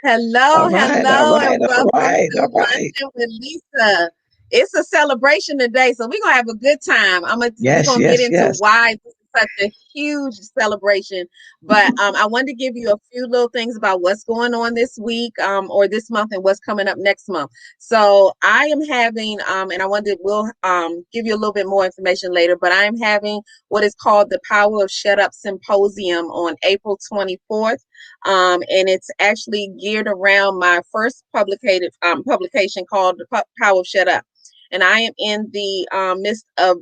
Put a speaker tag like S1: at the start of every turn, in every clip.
S1: Hello,
S2: All right, all
S1: hello, and
S2: right, all
S1: welcome
S2: right,
S1: to
S2: all right.
S1: Luncheon with Lisa. It's a celebration today, so we're gonna have a good time. We're
S2: Yes,
S1: gonna get
S2: yes,
S1: into
S2: yes.
S1: why this is such a huge celebration. But I wanted to give you a few little things about what's going on this week, or this month, and what's coming up next month. So I am having, and I wanted we'll give you a little bit more information later. But I am having what is called the Power of Shut Up Symposium on April 24th. And it's actually geared around my first publication called The Power of Shut Up. And I am in the midst of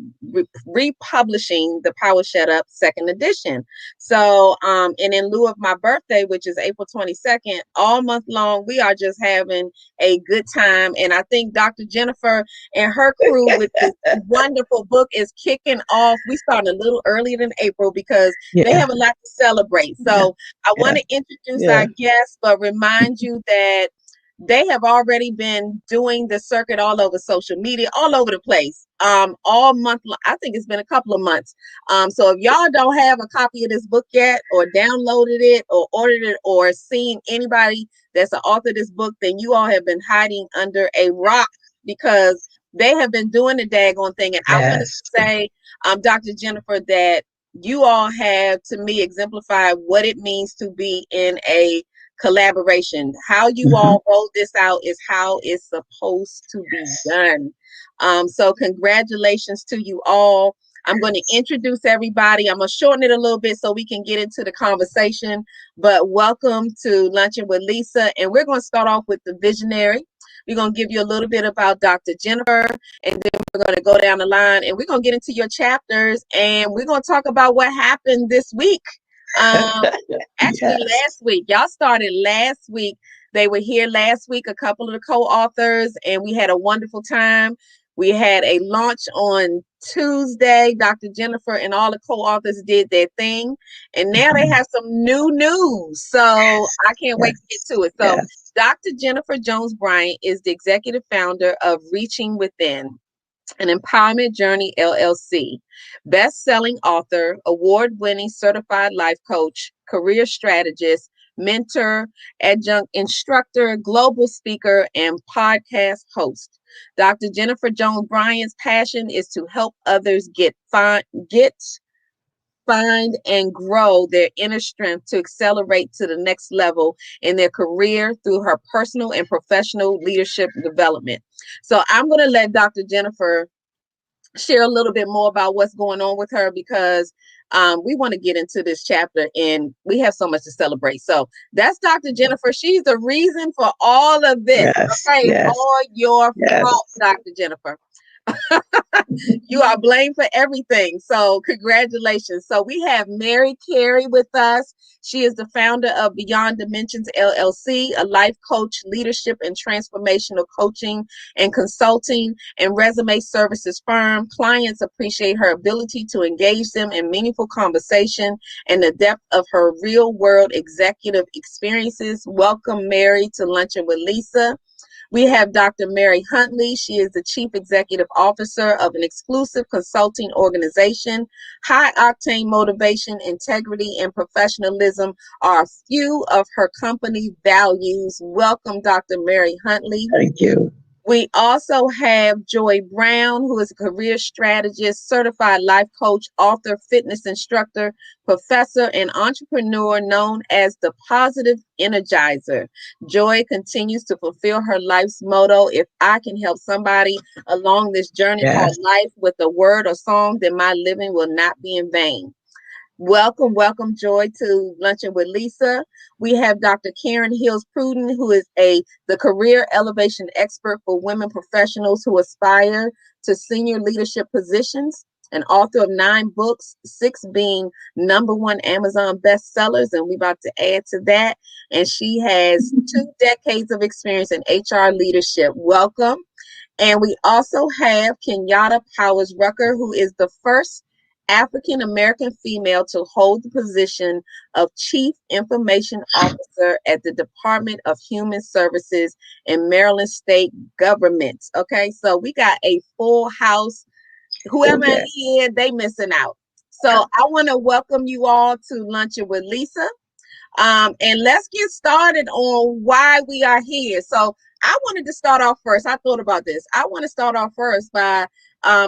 S1: republishing The Power Shut Up second edition. So, and in lieu of my birthday, which is April 22nd, all month long, we are just having a good time. And I think Dr. Jennifer and her crew with this wonderful book is kicking off. We started a little earlier than April because they
S2: Yeah,
S1: have a lot to celebrate.
S2: yeah,
S1: So I want
S2: yeah,
S1: to introduce
S2: yeah.
S1: our guests, but remind you that they have already been doing the circuit all over social media, all over the place, all month. I think it's been a couple of months. So if y'all don't have a copy of this book yet, or downloaded it, or ordered it, or seen anybody that's the author of this book, then you all have been hiding under a rock because they have been doing the daggone thing. And I want to
S2: Yes.
S1: say, Dr. Jennifer, that you all have, to me, exemplified what it means to be in a collaboration. How you
S2: Hmm.
S1: all rolled this out is how it's supposed to be done. So congratulations to you all. I'm going to introduce everybody. I'm going to shorten it a little bit so we can get into the conversation. But welcome to Luncheon with Lisa. And we're going to start off with the visionary. We're going to give you a little bit about Dr. Jennifer, and then we're going to go down the line and we're going to get into your chapters, and we're going to talk about what happened this week. Um, Actually,
S2: Yes.
S1: last week, y'all started last week. They were here last week, a couple of the co-authors, and we had a wonderful time. We had a launch on Tuesday. Dr. Jennifer and all the co-authors did their thing, and now they
S2: Mhm.
S1: have some new news. So I can't wait to get
S2: Yes,
S1: to it. So
S2: yes.
S1: Dr. Jennifer Jones Bryant is the executive founder of Reaching Within, an Empowerment Journey LLC, best-selling author, award-winning certified life coach, career strategist, mentor, adjunct instructor, global speaker, and podcast host. Dr. Jennifer Jones Bryant's passion is to help others get find and grow their inner strength to accelerate to the next level in their career through her personal and professional leadership development. So I'm going to let Dr. Jennifer share a little bit more about what's going on with her, because we want to get into this chapter and we have so much to celebrate. So that's Dr. Jennifer. She's the reason for all of this.
S2: Yes,
S1: Okay, it's
S2: yes,
S1: all your fault,
S2: yes.
S1: Dr. Jennifer. You are blamed for everything. So congratulations. So we have Mary Carey with us. She is the founder of Beyond Dimensions LLC, a life coach, leadership and transformational coaching and consulting and resume services firm. Clients appreciate her ability to engage them in meaningful conversation and the depth of her real world executive experiences. Welcome, Mary, to Luncheon with Lisa. We have Dr. Mary Huntley. She is the Chief Executive Officer of an exclusive consulting organization. High octane motivation, integrity, and professionalism are a few of her company values. Welcome, Dr. Mary Huntley.
S2: Thank you.
S1: We also have Joy Brown, who is a career strategist, certified life coach, author, fitness instructor, professor, and entrepreneur known as the Positive Energizer. Joy continues to fulfill her life's motto: if I can help somebody along this journey called
S2: Yes.
S1: life with a word or song, then my living will not be in vain. Welcome, welcome, Joy, to Luncheon with Lisa. We have Dr. Karen Hills Pruden, who is the career elevation expert for women professionals who aspire to senior leadership positions, an author of 9 books, 6 being #1 Amazon bestsellers, and we're about to add to that. And she has 2 decades of experience in HR leadership. Welcome. And we also have Kenyatta Powers Rucker, who is the first African American female to hold the position of Chief Information Officer at the Department of Human Services in Maryland State Government. Okay, so we got a full house.
S2: Oh,
S1: Whoever ain't
S2: yeah.
S1: here, they missing out. So I want to welcome you all to Luncheon with Lisa. And let's get started on why we are here. So I wanted to start off first. I thought about this. I want to start off first by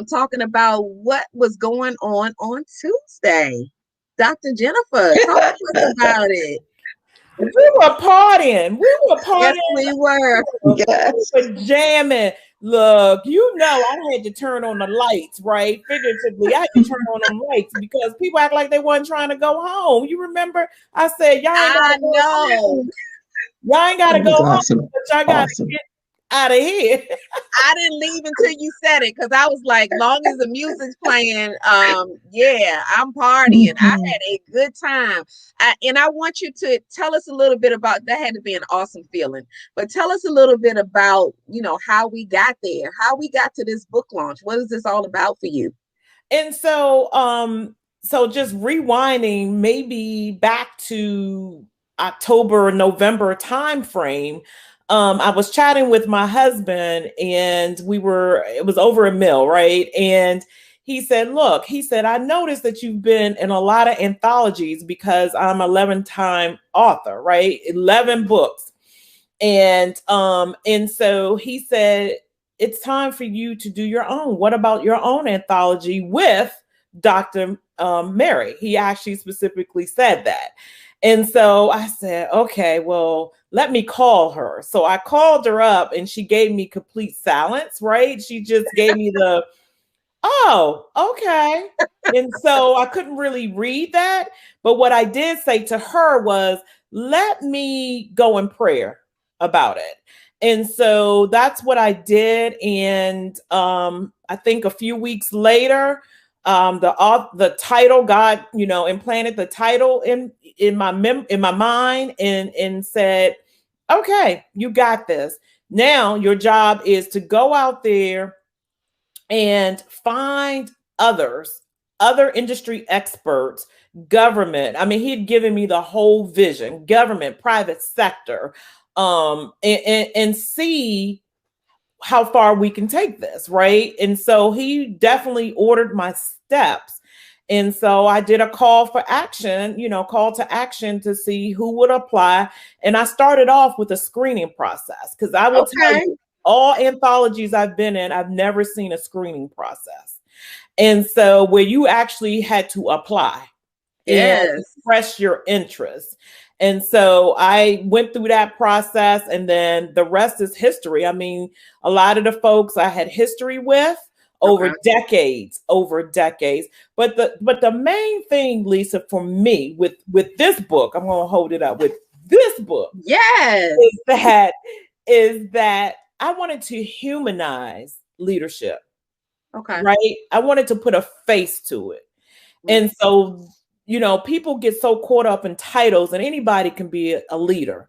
S1: talking about what was going on Tuesday. Dr. Jennifer, talk to us about it.
S3: We were partying. We were
S1: Yes,
S3: partying.
S1: we were.
S2: Yes.
S3: We were jamming. Look, I had to turn on the lights, right? Figuratively, I had to turn on them lights because people act like they wasn't trying to go home. You remember? I said, y'all ain't got
S1: I
S3: to go
S1: know.
S3: home. Y'all ain't got to
S2: That
S3: go
S2: was
S3: home,
S2: awesome.
S3: but y'all got to
S2: Awesome.
S3: get out of here.
S1: I didn't leave until you said it because I was like, long as the music's playing, yeah, I'm partying. I
S2: Mhm.
S1: had a good time. And I want you to tell us a little bit about that. Had to be an awesome feeling. But tell us a little bit about, how we got there, how we got to this book launch. What is this all about for you?
S3: And so just rewinding maybe back to October, November time frame. I was chatting with my husband and it was over a meal, right? And he said, look, I noticed that you've been in a lot of anthologies because I'm 11-time author, right? 11 books. And so he said, it's time for you to do your own. What about your own anthology with Dr. Mary? He actually specifically said that. And so I said, okay, well, let me call her. So I called her up and she gave me complete silence, right? She just gave me oh, okay. And so I couldn't really read that. But what I did say to her was, let me go in prayer about it. And so that's what I did. And I think a few weeks later, the title, God, implanted the title in my mind and said, okay, you got this. Now your job is to go out there and find other industry experts, government. I mean, he'd given me the whole vision, government, private sector, and see how far we can take this, right? And so he definitely ordered my steps. And so I did a call for action, call to action to see who would apply. And I started off with a screening process because I will tell
S1: Okay.
S3: you, all anthologies I've been in, I've never seen a screening process. And so where you actually had to apply and
S1: Yes.
S3: express your interest. And so I went through that process, and then the rest is history. I mean, a lot of the folks I had history with
S1: Okay.
S3: over decades. But the main thing, Lisa, for me with this book, I'm going to hold it up with this book
S1: Yes.
S3: is that I wanted to humanize leadership,
S1: Okay.
S3: right? I wanted to put a face to it. And so, people get so caught up in titles, and anybody can be a leader.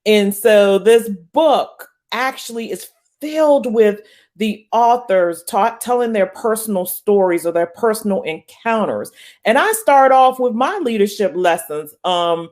S3: And so this book actually is filled with the authors telling their personal stories or their personal encounters. And I start off with my leadership lessons of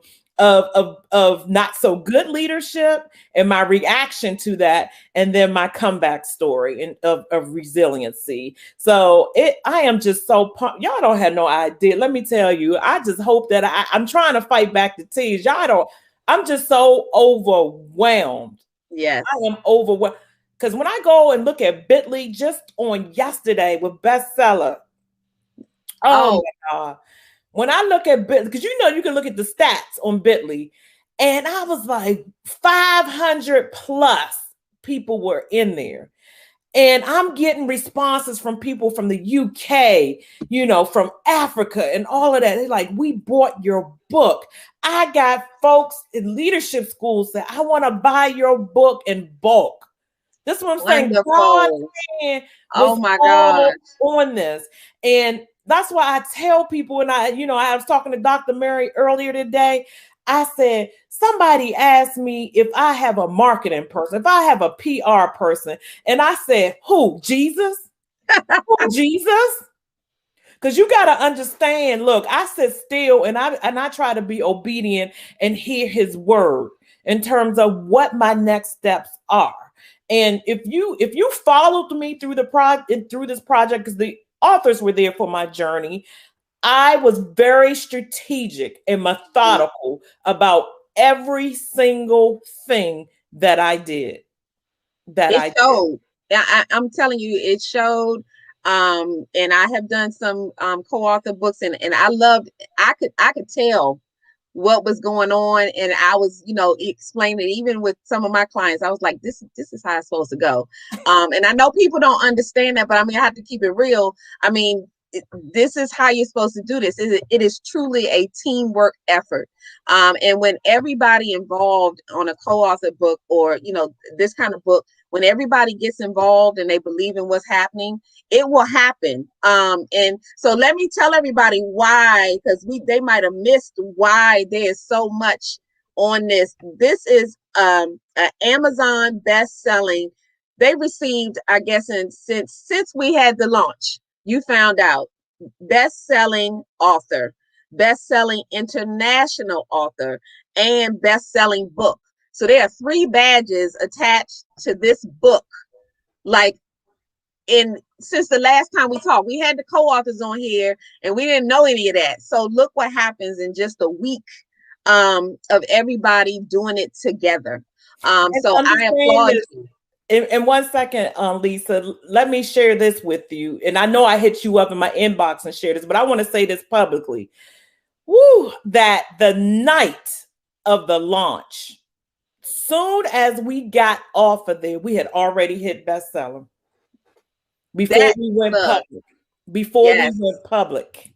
S3: not so good leadership and my reaction to that, and then my comeback story of resiliency. So I am just so pumped. Y'all don't have no idea. Let me tell you, I just hope that I'm trying to fight back the tears. Y'all don't. I'm just so overwhelmed.
S1: Yes.
S3: I am overwhelmed. Because when I go and look at Bitly just on yesterday with bestseller, oh
S1: Oh,
S3: my God. When I look at Bitly, because you can look at the stats on Bitly, and I was like 500 plus people were in there. And I'm getting responses from people from the UK, from Africa and all of that. They're like, we bought your book. I got folks in leadership schools that I want to buy your book in bulk. This is what I'm saying. God's
S1: wonderful.
S3: hand
S1: Oh
S3: was
S1: my
S3: all
S1: gosh.
S3: on this. And that's why I tell people, and I was talking to Dr. Mary earlier today. I said, somebody asked me if I have a marketing person, if I have a PR person. And I said, who? Jesus? Who, Jesus? Because you got to understand, look, I sit still and I try to be obedient and hear his word in terms of what my next steps are. And if you followed me through through this project, because the authors were there for my journey, I was very strategic and methodical about every single thing that I did.
S1: It showed. I'm telling you, it showed. And I have done some co-author books, and I loved. I could tell what was going on, and I was, explaining it even with some of my clients. I was like, this is how it's supposed to go. And I know people don't understand that, but I mean, I have to keep it real. I mean, this is how you're supposed to do this. It is truly a teamwork effort. And when everybody involved on a co-author book, or this kind of book, when everybody gets involved and they believe in what's happening, it will happen. And so let me tell everybody why, because they might have missed why there's so much on this. This is an Amazon best-selling. They received, I guess, since we had the launch, you found out, best-selling author, best-selling international author, and best-selling book. So there are 3 badges attached to this book. Like, since the last time we talked, we had the co-authors on here and we didn't know any of that. So look what happens in just a week of everybody doing it together. So I applaud you.
S3: In 1 second, Lisa, let me share this with you. And I know I hit you up in my inbox and share this, but I want to say this publicly. That the night of the launch, soon as we got off of there, we had already hit bestseller before we went public. Before we went public.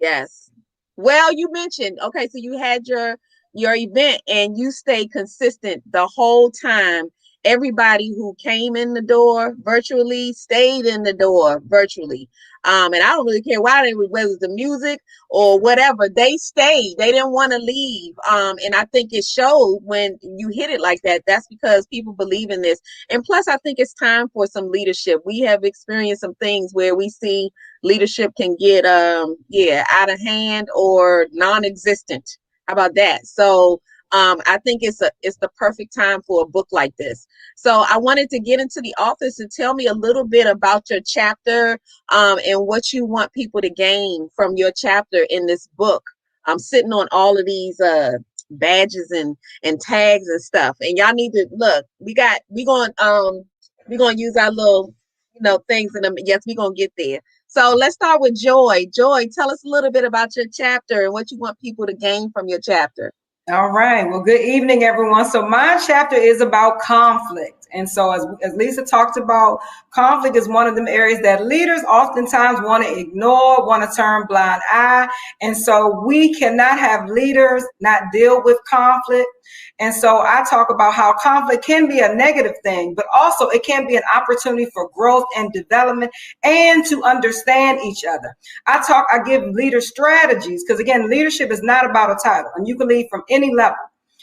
S1: Yes. Well, you mentioned, okay, so you had your event and you stayed consistent the whole time. Everybody who came in the door virtually stayed in the door virtually. And I don't really care whether it was the music or whatever. They stayed. They didn't want to leave. And I think it showed when you hit it like that. That's because people believe in this. And plus, I think it's time for some leadership. We have experienced some things where we see leadership can get out of hand or non-existent. How about that? So I think it's the perfect time for a book like this. So I wanted to get into the authors to tell me a little bit about your chapter and what you want people to gain from your chapter in this book. I'm sitting on all of these badges and tags and stuff, and y'all need to look. We're gonna use our little things in them. Yes, we're gonna get there. So let's start with Joy. Joy, tell us a little bit about your chapter and what you want people to gain from your chapter.
S2: All right. Well, good evening, everyone. So my chapter is about conflict. And so as Lisa talked about, conflict is one of them areas that leaders oftentimes want to ignore, want to turn blind eye. And so we cannot have leaders not deal with conflict. And so I talk about how conflict can be a negative thing, but also it can be an opportunity for growth and development and to understand each other. I give leaders strategies because, again, leadership is not about a title, and you can lead from any level.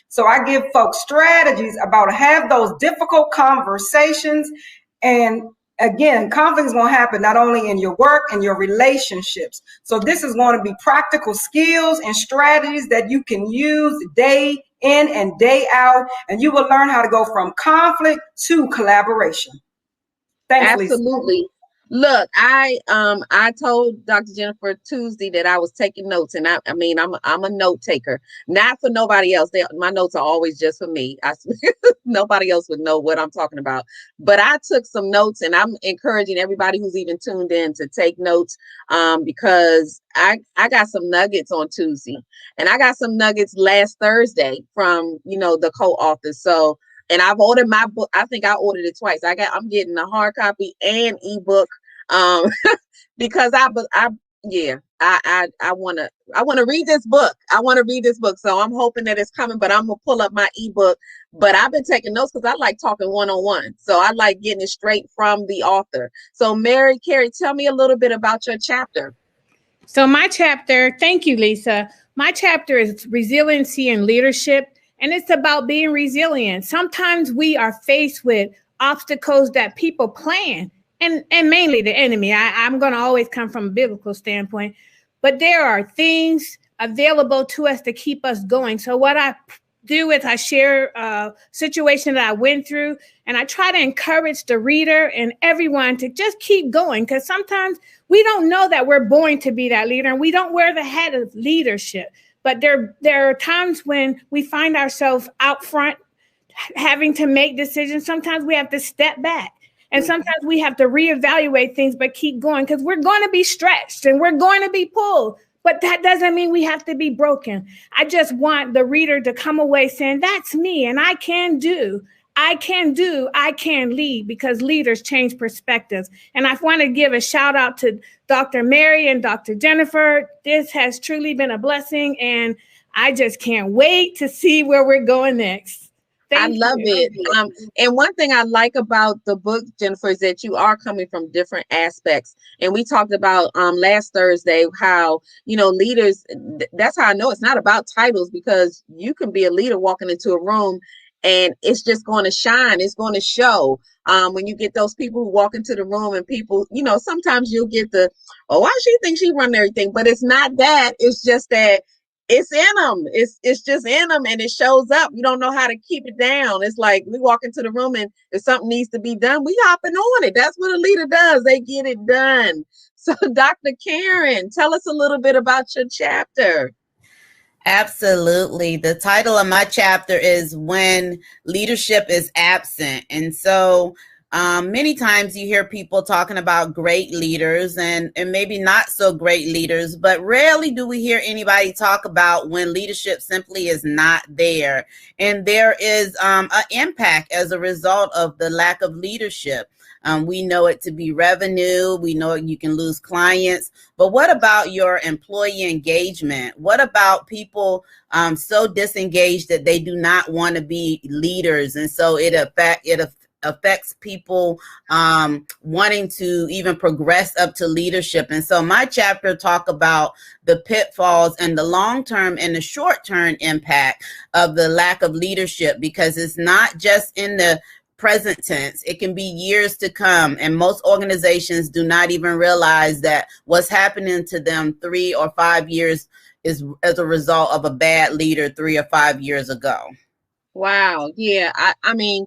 S2: So I give folks strategies about have those difficult conversations. And again, conflict is going to happen not only in your work and your relationships. So this is going to be practical skills and strategies that you can use day in and day out, and you will learn how to go from conflict to collaboration. Thanks,
S1: Absolutely.
S2: Lisa.
S1: Look, I told Dr. Jennifer Tuesday that I was taking notes, and I'm a note taker, not for nobody else. My notes are always just for me. Nobody else would know what I'm talking about. But I took some notes, and I'm encouraging everybody who's even tuned in to take notes, because I got some nuggets on Tuesday, and I got some nuggets last Thursday from the co-authors. So. And I've ordered my book. I think I ordered it twice. I'm getting a hard copy and ebook, because I want to read this book. I want to read this book. So I'm hoping that it's coming, but I'm gonna pull up my ebook. But I've been taking notes because I like talking one-on-one. So I like getting it straight from the author. So Mary Carey, tell me a little bit about your chapter.
S4: So my chapter, thank you, Lisa. My chapter is resiliency and leadership. And it's about being resilient. Sometimes we are faced with obstacles that people plan, and mainly the enemy. I'm going to always come from a biblical standpoint, but there are things available to us to keep us going. So what I do is I share a situation that I went through, and I try to encourage the reader and everyone to just keep going, because sometimes we don't know that we're born to be that leader, and we don't wear the hat of leadership. But there are times when we find ourselves out front having to make decisions. Sometimes we have to step back. And sometimes we have to reevaluate things, but keep going because we're going to be stretched and we're going to be pulled. But that doesn't mean we have to be broken. I just want the reader to come away saying, that's me and I can do. I can lead, because leaders change perspectives. And I want to give a shout out to Dr. Mary and Dr. Jennifer. This has truly been a blessing, and I just can't wait to see where we're going next.
S1: I love it. And one thing I like about the book, Jennifer, is that you are coming from different aspects. And we talked about last Thursday how, leaders, that's how I know it's not about titles, because you can be a leader walking into a room and it's just going to shine. It's going to show when you get those people who walk into the room and people, sometimes you'll get why she thinks she run everything, but it's not that. It's just that it's in them. It's just in them, and it shows up. You don't know how to keep it down. It's like we walk into the room, and if something needs to be done, we hopping on it. That's what a leader does. They get it done. So, Dr. Karen, tell us a little bit about your chapter.
S5: Absolutely. The title of my chapter is When Leadership is Absent. And so many times you hear people talking about great leaders and maybe not so great leaders, but rarely do we hear anybody talk about when leadership simply is not there. And there is an impact as a result of the lack of leadership. We know it to be revenue. We know you can lose clients. But what about your employee engagement? What about people so disengaged that they do not want to be leaders? And so it affects people wanting to even progress up to leadership. And so my chapter talk about the pitfalls and the long-term and the short-term impact of the lack of leadership, because it's not just in the present tense. It can be years to come. And most organizations do not even realize that what's happening to them 3 or 5 years is as a result of a bad leader 3 or 5 years ago.
S1: Wow. Yeah. I mean,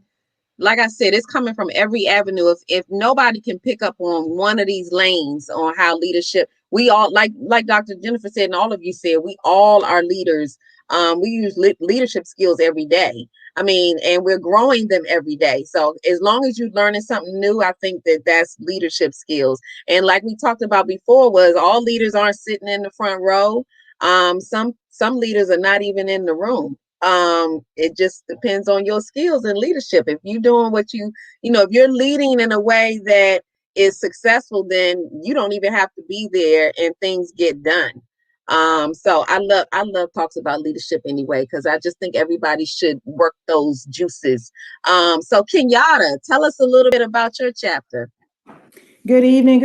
S1: like I said, it's coming from every avenue. If nobody can pick up on one of these lanes on how leadership, we all, like Dr. Jennifer said, and all of you said, we all are leaders. We use leadership skills every day. I mean, and we're growing them every day. So as long as you're learning something new, I think that's leadership skills. And like we talked about before, was all leaders aren't sitting in the front row. Some leaders are not even in the room. It just depends on your skills and leadership. If you're doing what if you're leading in a way that is successful, then you don't even have to be there and things get done. So I love talks about leadership anyway, because I just think everybody should work those juices. So Kenyatta, tell us a little bit about your chapter.
S6: Good evening,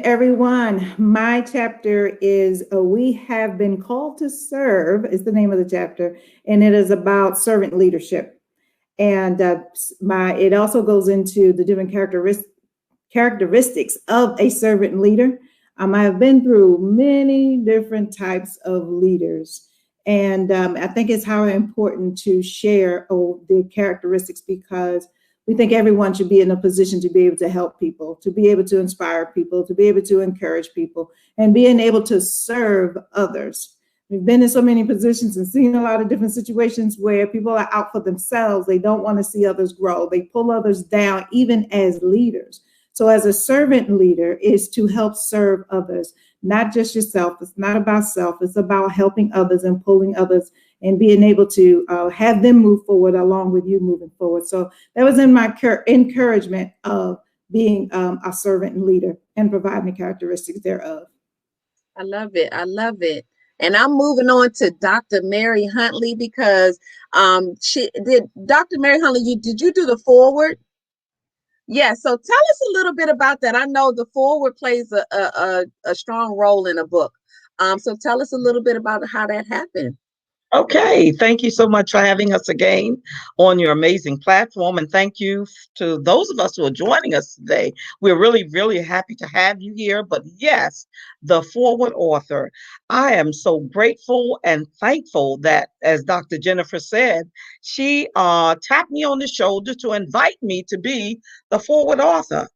S6: everyone. My chapter is We Have Been Called to Serve is the name of the chapter, and it is about servant leadership. And it also goes into the different characteristics of a servant leader. I have been through many different types of leaders, and I think it's how important to share the characteristics, because we think everyone should be in a position to be able to help people, to be able to inspire people, to be able to encourage people, and being able to serve others. We've been in so many positions and seen a lot of different situations where people are out for themselves. They don't want to see others grow. They pull others down, even as leaders. So as a servant leader is to help serve others, not just yourself. It's not about self. It's about helping others and pulling others and being able to have them move forward along with you moving forward. So that was in my encouragement of being a servant and leader and providing the characteristics thereof.
S1: I love it. I love it. And I'm moving on to Dr. Mary Huntley, because Dr. Mary Huntley, did you do the foreword? Yeah, so tell us a little bit about that. I know the foreword plays a strong role in a book. So tell us a little bit about how that happened.
S7: Okay, thank you so much for having us again on your amazing platform. And thank you to those of us who are joining us today. We're really, really happy to have you here. But yes, the forward author, I am so grateful and thankful that, as Dr. Jennifer said, she tapped me on the shoulder to invite me to be the forward author.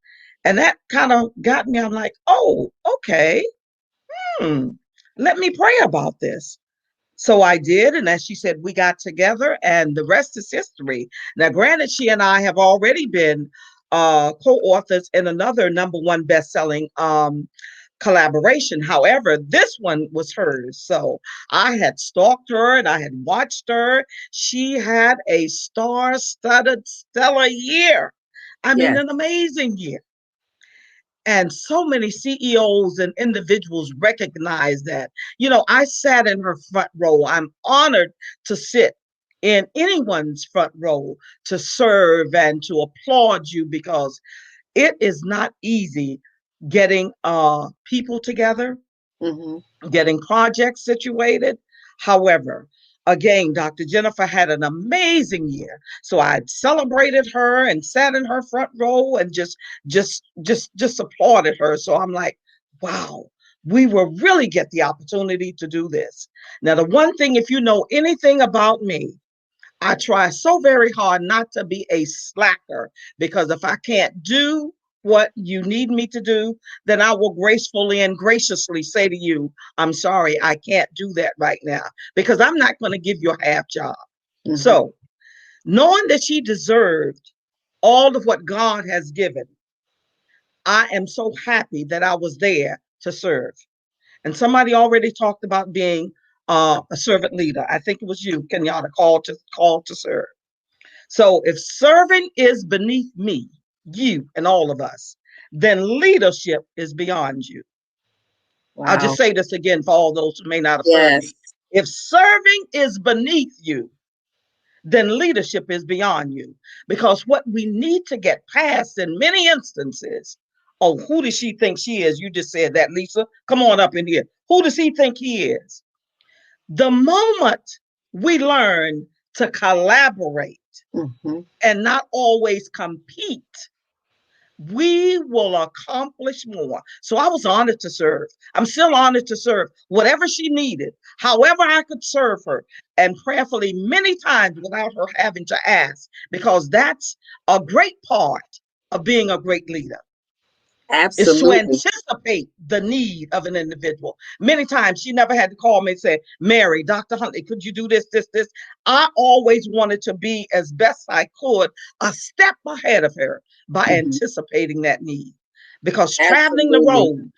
S7: And that kind of got me, I'm like, oh, okay, let me pray about this. So I did, and as she said, we got together, and the rest is history. Now, granted, she and I have already been co-authors in another number one best-selling collaboration. However, this one was hers. So I had stalked her and I had watched her. She had a star-studded, stellar year. I mean,
S1: Yes.
S7: an amazing year. And so many CEOs and individuals recognize that. You know, I sat in her front row. I'm honored to sit in anyone's front row to serve and to applaud you, because it is not easy getting people together,
S1: Mm-hmm.
S7: getting projects situated. However, again, Dr. Jennifer had an amazing year. So I celebrated her and sat in her front row and just applauded her. So I'm like, wow, we will really get the opportunity to do this. Now, the one thing, if you know anything about me, I try so very hard not to be a slacker, because if I can't do what you need me to do, then I will gracefully and graciously say to you, I'm sorry, I can't do that right now, because I'm not going to give you a half job.
S1: Mm-hmm.
S7: So, knowing that she deserved all of what God has given, I am so happy that I was there to serve. And somebody already talked about being a servant leader. I think it was you, Kenyatta, called to serve. So if serving is beneath me, you, and all of us, then leadership is beyond you. I'll just
S1: Wow.
S7: say this again for all those who may not have heard
S1: Yes.
S7: me. If serving is beneath you, then leadership is beyond you. Because what we need to get past in many instances, oh, who does she think she is? You just said that, Lisa. Come on up in here. Who does he think he is? The moment we learn to collaborate
S1: Mm-hmm.
S7: and not always compete, we will accomplish more. So I was honored to serve. I'm still honored to serve whatever she needed, however I could serve her, and prayerfully many times without her having to ask, because that's a great part of being a great leader, is to
S1: Absolutely.
S7: anticipate the need of an individual. Many times she never had to call me and say, Mary, Dr. Huntley, could you do this, this, this? I always wanted to be, as best I could, a step ahead of her by
S1: Mm-hmm.
S7: anticipating that need. Because
S1: Absolutely.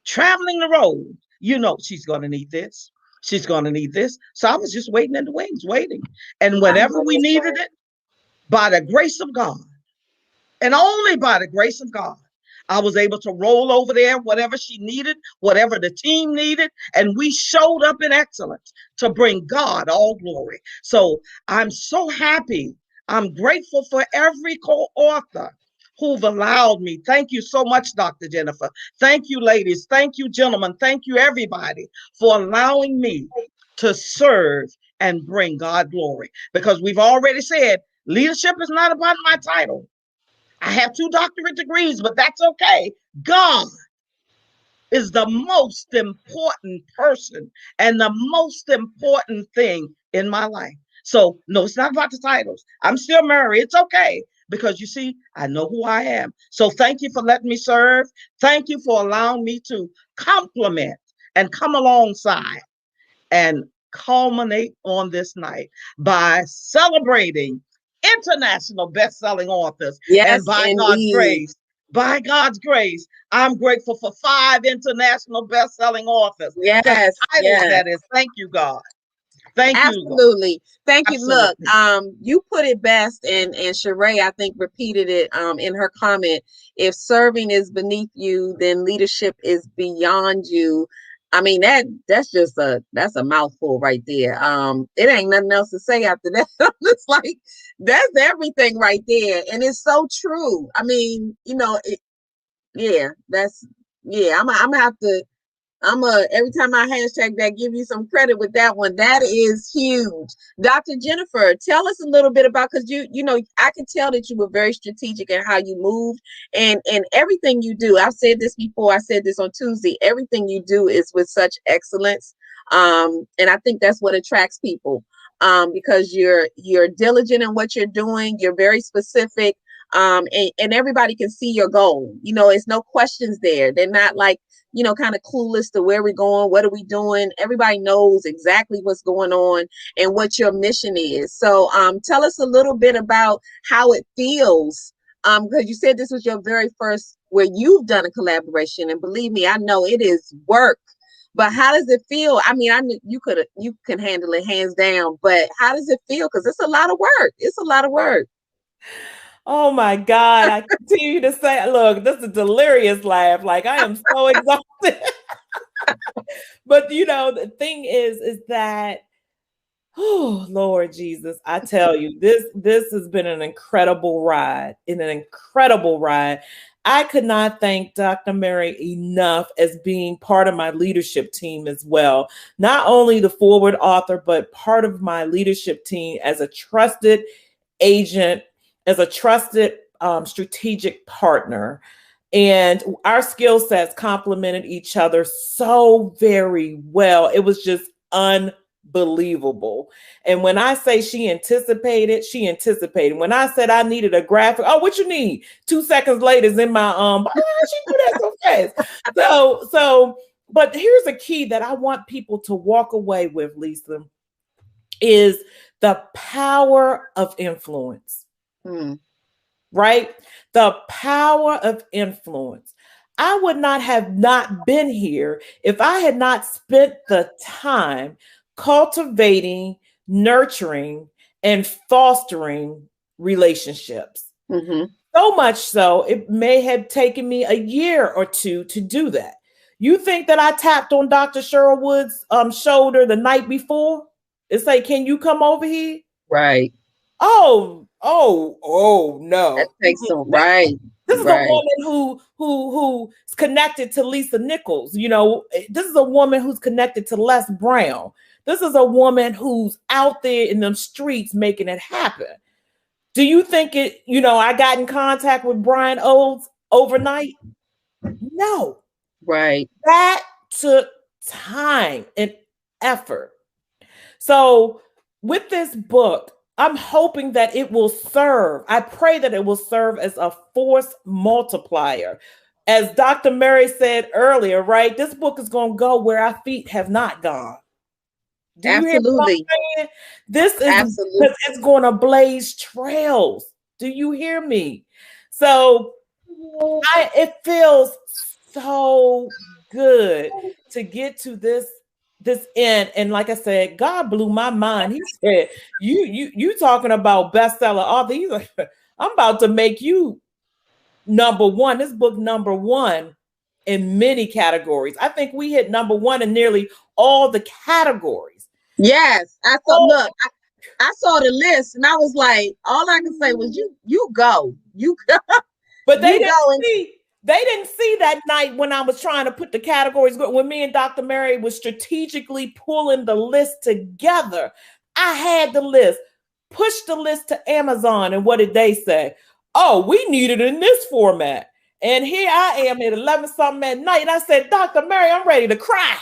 S7: traveling the road, you know, she's going to need this. She's going to need this. So I was just waiting in the wings, waiting. And
S1: I
S7: whenever
S1: know
S7: we
S1: that's
S7: needed
S1: right.
S7: it, by the grace of God, and only by the grace of God, I was able to roll over there, whatever she needed, whatever the team needed, and we showed up in excellence to bring God all glory. So I'm so happy. I'm grateful for every co-author who've allowed me. Thank you so much, Dr. Jennifer. Thank you, ladies. Thank you, gentlemen. Thank you, everybody, for allowing me to serve and bring God glory. Because we've already said leadership is not about my title. I have 2 doctorate degrees, but that's okay. God is the most important person and the most important thing in my life. So, no, it's not about the titles. I'm still Mary. It's okay, because you see, I know who I am. So, thank you for letting me serve. Thank you for allowing me to complement and come alongside and culminate on this night by celebrating international best-selling authors. And
S1: Yes, indeed.
S7: by God's grace, I'm grateful for 5 international best-selling authors. Just
S1: Yes,
S7: titles,
S1: yes.
S7: that is. Thank you, God. Thank you, Lord.
S1: Absolutely. Thank you. Look,
S7: Absolutely.
S1: you put it best, and Sheree, I think, repeated it in her comment. If serving is beneath you, then leadership is beyond you. I mean, that's a mouthful right there. It ain't nothing else to say after that. It's like that's everything right there. And it's so true. I mean, yeah, I'm gonna have to every time I hashtag that, give you some credit with that one. That is huge. Dr. Jennifer, tell us a little bit about, because I could tell that you were very strategic in how you moved and everything you do. I've said this before. I said this on Tuesday. Everything you do is with such excellence. And I think that's what attracts people. Because you're diligent in what you're doing. You're very specific. and everybody can see your goal. It's no questions there. They're not like, kind of clueless to where we're going, what are we doing. Everybody knows exactly what's going on and what your mission is. So tell us a little bit about how it feels, because you said this was your very first where you've done a collaboration, and believe me, I know it is work. But how does it feel? I mean, I knew you can handle it hands down, but how does it feel? Because it's a lot of work. It's a lot of work.
S3: Oh my God. I continue to say, look, this is a delirious laugh. Like, I am so exhausted. But the thing is that, oh Lord Jesus, I tell you, this has been an incredible ride. I could not thank Dr. Mary enough as being part of my leadership team as well. Not only the forward author, but part of my leadership team as a trusted agent, as a trusted strategic partner. And our skill sets complemented each other so very well. It was just unbelievable. And when I say she anticipated. When I said I needed a graphic, oh, what you need? 2 seconds later is in my she do that so fast. So, but here's a key that I want people to walk away with, Lisa, is the power of influence. Right? The power of influence. I would not have not been here if I had not spent the time cultivating, nurturing, and fostering relationships. So much so, it may have taken me a year or two to do that. You think that I tapped on Dr. Sherwood's shoulder the night before? It's like, can you come over here?
S1: Right.
S3: Oh no.
S1: That takes some right.
S3: This is a woman who's connected to Lisa Nichols. This is a woman who's connected to Les Brown. This is a woman who's out there in them streets making it happen. Do you think I got in contact with Brian Olds overnight? No.
S1: Right.
S3: That took time and effort. So with this book, I'm hoping that it will serve. I pray that it will serve as a force multiplier. As Dr. Mary said earlier, right? This book is going to go where our feet have not gone. Do you hear what I'm saying? This is because it's going to blaze trails. Do you hear me? So it feels so good to get to this end. And like I said, God blew my mind. He said, you talking about bestseller author. He's like, I'm about to make you number one. This book number one in many categories. I think we hit number one in nearly all the categories.
S1: Yes. I saw the list and I was like, all I can say was you go.
S3: But they didn't see that night when I was trying to put the categories, when me and Dr. Mary was strategically pulling the list together. I had the list, pushed the list to Amazon, and what did they say? Oh, we need it in this format. And here I am at 11 something at night. And I said, Dr. Mary, I'm ready to cry.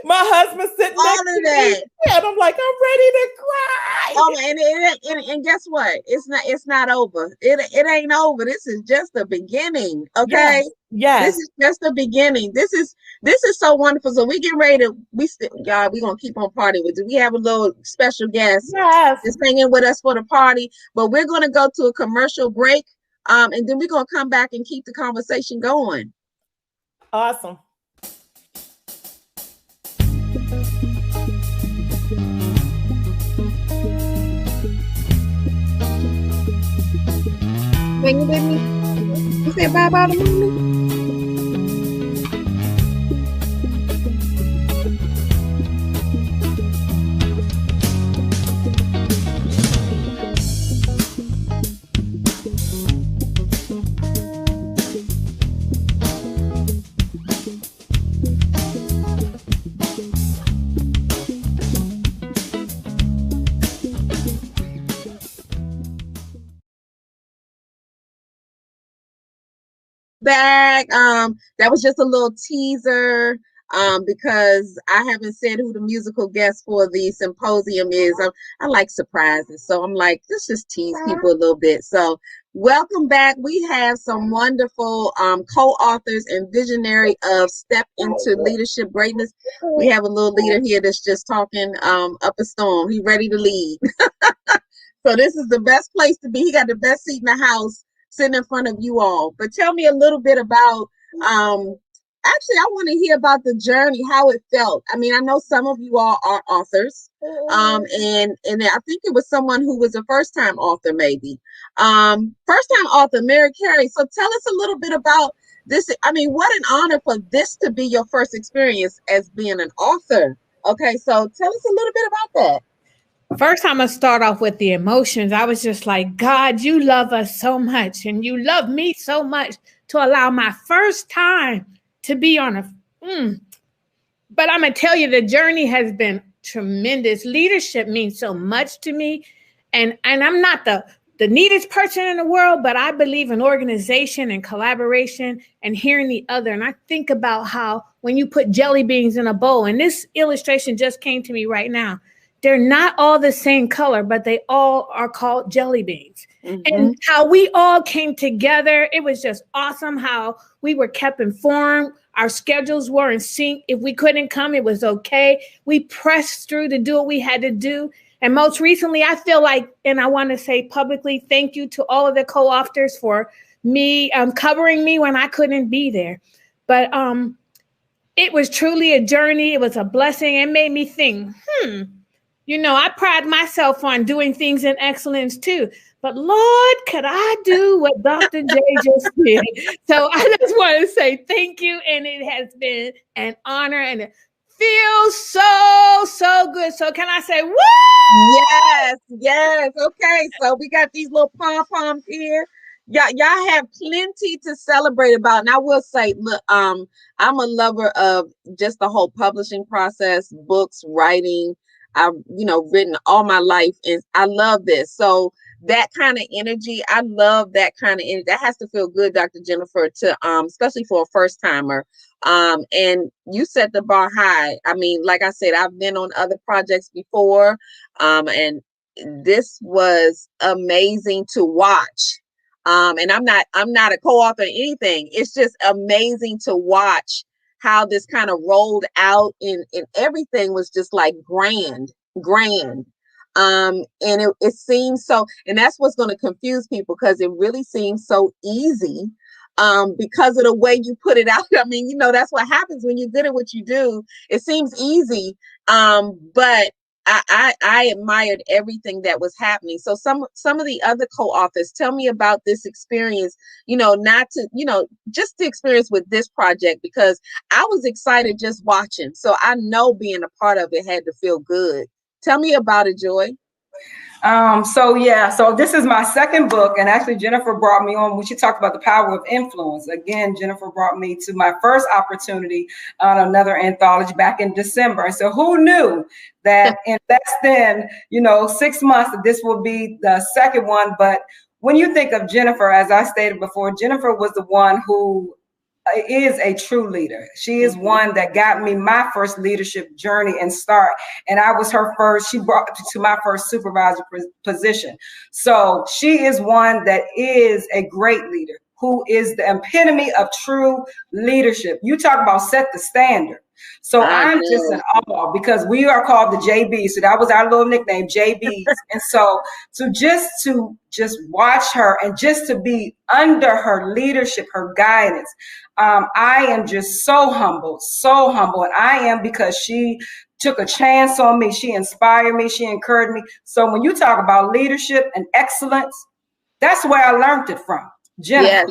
S3: My husband sitting next to me, and I'm like, I'm ready to cry.
S1: Oh, and guess what? It's not over. It ain't over. This is just the beginning. Okay.
S3: Yes.
S1: This is just the beginning. This is so wonderful. So we get ready to y'all, we're gonna keep on partying with it. We have a little special guest that's hanging with us for the party, but we're gonna go to a commercial break. And then we're gonna come back and keep the conversation going.
S3: Awesome.
S1: Sing it with me. You said bye-bye to mommy? Back. That was just a little teaser because I haven't said who the musical guest for the symposium is. I like surprises. So I'm like, let's just tease people a little bit. So welcome back. We have some wonderful co-authors and visionary of Step into Leadership Greatness. We have a little leader here that's just talking up a storm. He's ready to lead. So this is the best place to be. He got the best seat in the house sitting in front of you all. But tell me a little bit about actually, I want to hear about the journey, how it felt. I mean, I know some of you all are authors, and I think it was someone who was a first-time author, maybe. First-time author, Mary Carey. So tell us a little bit about this. I mean, what an honor for this to be your first experience as being an author. Okay, so tell us a little bit about that.
S4: First, I'm going to start off with the emotions. I was just like, God, you love us so much, and you love me so much to allow my first time to be on a, but I'm going to tell you, the journey has been tremendous. Leadership means so much to me. And I'm not the neatest person in the world, but I believe in organization and collaboration and hearing the other. And I think about how when you put jelly beans in a bowl, and this illustration just came to me right now, they're not all the same color, but they all are called jelly beans. And how we all came together. It was just awesome how we were kept informed. Our schedules were in sync. If we couldn't come, it was okay. We pressed through to do what we had to do. And most recently, I feel like, and I want to say publicly, thank you to all of the co-authors for me covering me when I couldn't be there. But it was truly a journey. It was a blessing. It made me think, you know, I pride myself on doing things in excellence too. But Lord, could I do what Dr. J just did? So I just want to say thank you. And it has been an honor and it feels so good. So can I say, woo?
S1: Yes. Okay. So we got these little pom-poms here. Y'all have plenty to celebrate about. And I will say, look, I'm a lover of just the whole publishing process, books, writing. I've, written all my life, and I love this. So that kind of energy, I love that kind of energy. That has to feel good, Dr. Jennifer, to especially for a first timer. And you set the bar high. I mean, like I said, I've been on other projects before, and this was amazing to watch. And I'm not a co-author or anything. It's just amazing to watch how this kind of rolled out, and everything was just like grand. And it seems so, and that's what's going to confuse people, because it really seems so easy because of the way you put it out. I mean, that's what happens when you're good at what you do. It seems easy, but I admired everything that was happening. So some of the other co-authors, tell me about this experience, just the experience with this project, because I was excited just watching. So I know being a part of it had to feel good. Tell me about it, Joy.
S2: So this is my second book, and actually Jennifer brought me on when she talked about the power of influence. Again, Jennifer brought me to my first opportunity on another anthology back in December. And so who knew that in less than, 6 months that this will be the second one. But when you think of Jennifer, as I stated before, Jennifer was the one who is a true leader. She is one that got me my first leadership journey and start. And I was her first, she brought me to my first supervisor position. So she is one that is a great leader, who is the epitome of true leadership. You talk about set the standard. So I'm just in awe, because we are called the JBs. So that was our little nickname, JBs. And so just watch her and just to be under her leadership, her guidance. I am just so humble. And I am, because she took a chance on me. She inspired me. She encouraged me. So when you talk about leadership and excellence, that's where I learned it from, Jennifer. Yes.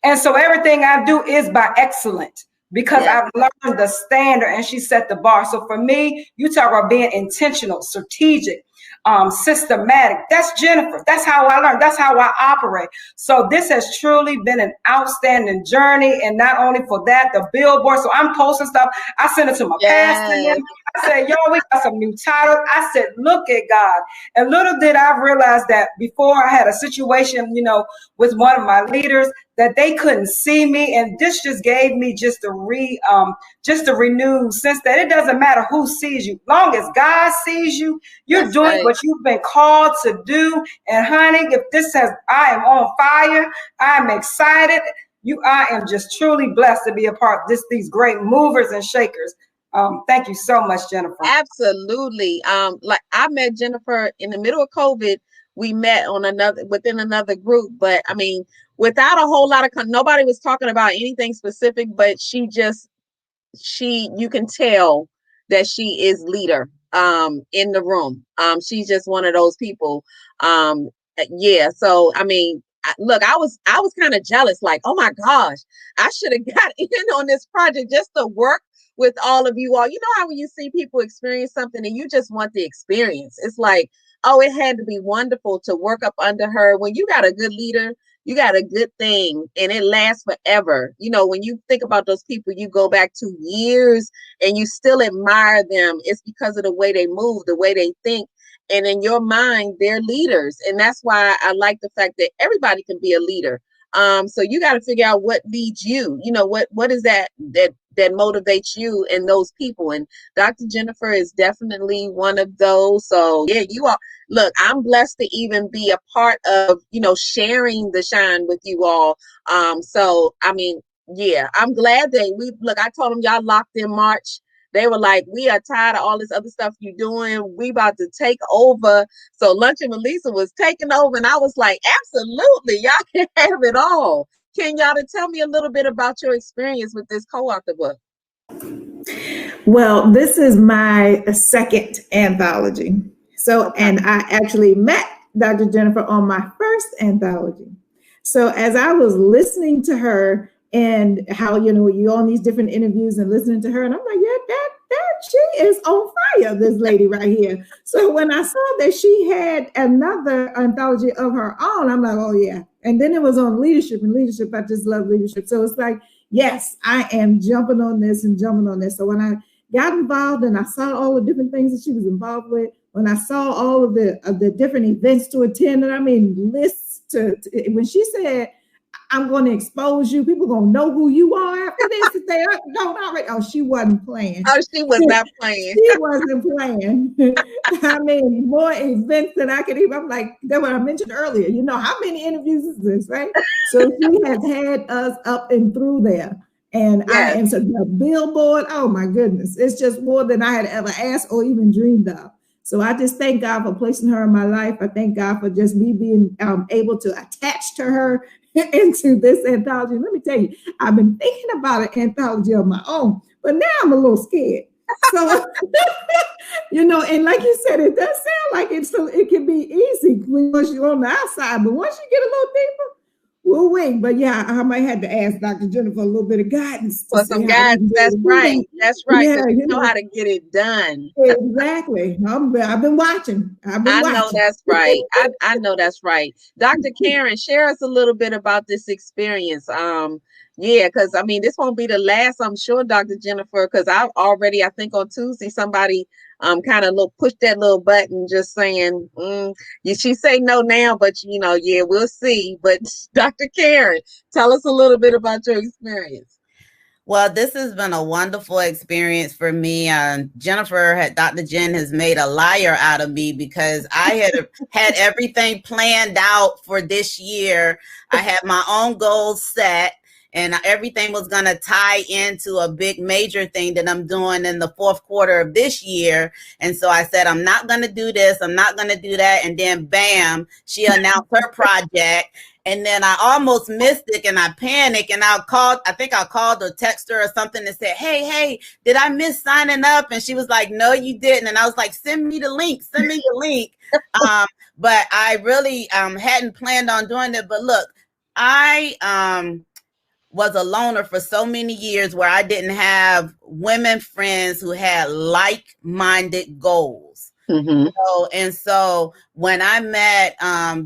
S2: And so everything I do is by excellence, because I've learned the standard and she set the bar. So for me, you talk about being intentional, strategic, systematic. That's Jennifer. That's how I learned. That's how I operate. So this has truly been an outstanding journey. And not only for that, the billboard. So I'm posting stuff. I send it to my pastor. I said, yo, we got some new titles. I said, look at God. And little did I realize that before I had a situation, with one of my leaders, that they couldn't see me. And this just gave me just a renewed sense that it doesn't matter who sees you. Long as God sees you, you're
S1: That's
S2: doing
S1: right.
S2: what you've been called to do. And honey, if this says I am on fire, I am excited. I am just truly blessed to be a part of these great movers and shakers. Thank you so much, Jennifer.
S1: Absolutely. Like I met Jennifer in the middle of COVID. We met within another group, but I mean, without a whole lot of nobody was talking about anything specific, but you can tell that she is leader in the room. She's just one of those people. Yeah. So I mean, look, I was kind of jealous, like, oh my gosh, I should have got in on this project just to work with all of you all. You know how when you see people experience something and you just want the experience, it's like, oh, it had to be wonderful to work up under her. When you got a good leader, you got a good thing and it lasts forever. When you think about those people, you go back to years and you still admire them. It's because of the way they move, the way they think. And in your mind, they're leaders. And that's why I like the fact that everybody can be a leader. So you got to figure out what leads you. What is that motivates you and those people. And Dr. Jennifer is definitely one of those. So yeah, you are. Look, I'm blessed to even be a part of, sharing the shine with you all. So I mean, yeah, I'm glad that I told them y'all locked in March. They were like, we are tired of all this other stuff you're doing. We about to take over. So Lunchin with Lisa was taking over. And I was like, absolutely, y'all can have it all. Can y'all tell me a little bit about your experience with this co-author book?
S6: Well, this is my second anthology. So,
S1: Okay.
S6: and I actually met Dr. Jennifer on my first anthology. So as I was listening to her and how, you on these different interviews and listening to her, and I'm like, yeah, that she is on fire, this lady right here. So when I saw that she had another anthology of her own, I'm like, oh yeah. And then it was on leadership, and leadership, I just love leadership. So it's like, yes, I am jumping on this and jumping on this. So when I got involved and I saw all the different things that she was involved with, when I saw all of the different events to attend, and I mean lists to when she said, I'm going to expose you, people going to know who you are after this. If they don't already, oh, she wasn't playing.
S1: Oh, she was not playing.
S6: She wasn't playing. I mean, more events than I could even. I'm like, that's what I mentioned earlier. How many interviews is this, right? So she has had us up and through there. And
S1: yes.
S6: I am so the billboard, oh my goodness, it's just more than I had ever asked or even dreamed of. So I just thank God for placing her in my life. I thank God for just me being able to attach to her into this anthology. Let me tell you, I've been thinking about an anthology of my own, but now I'm a little scared. So, and like you said, it does sound like it can be easy once you're on the outside, but once you get a little deeper, we'll wait. But yeah, I might have to ask Dr. Jennifer a little bit of guidance.
S1: For some guidance, that's right. That's right. Yeah, you know how to get it done.
S6: Exactly. I've been watching.
S1: I know that's right. I know that's right. Dr. Karen, share us a little bit about this experience. Yeah, because I mean, this won't be the last, I'm sure, Dr. Jennifer, because I think on Tuesday, somebody kind of push that little button just saying, she say no now, but yeah, we'll see. But Dr. Karen, tell us a little bit about your experience.
S5: Well, this has been a wonderful experience for me. Dr. Jen has made a liar out of me because I had everything planned out for this year. I had my own goals set, and everything was going to tie into a big major thing that I'm doing in the fourth quarter of this year. And so I said, I'm not going to do this. I'm not going to do that. And then bam, she announced her project. And then I almost missed it and I panicked and I think I called or texted her or something and said, hey, did I miss signing up? And she was like, no, you didn't. And I was like, send me the link. But I really hadn't planned on doing it. But look, I was a loner for so many years where I didn't have women friends who had like-minded goals.
S1: Mm-hmm.
S5: So when I met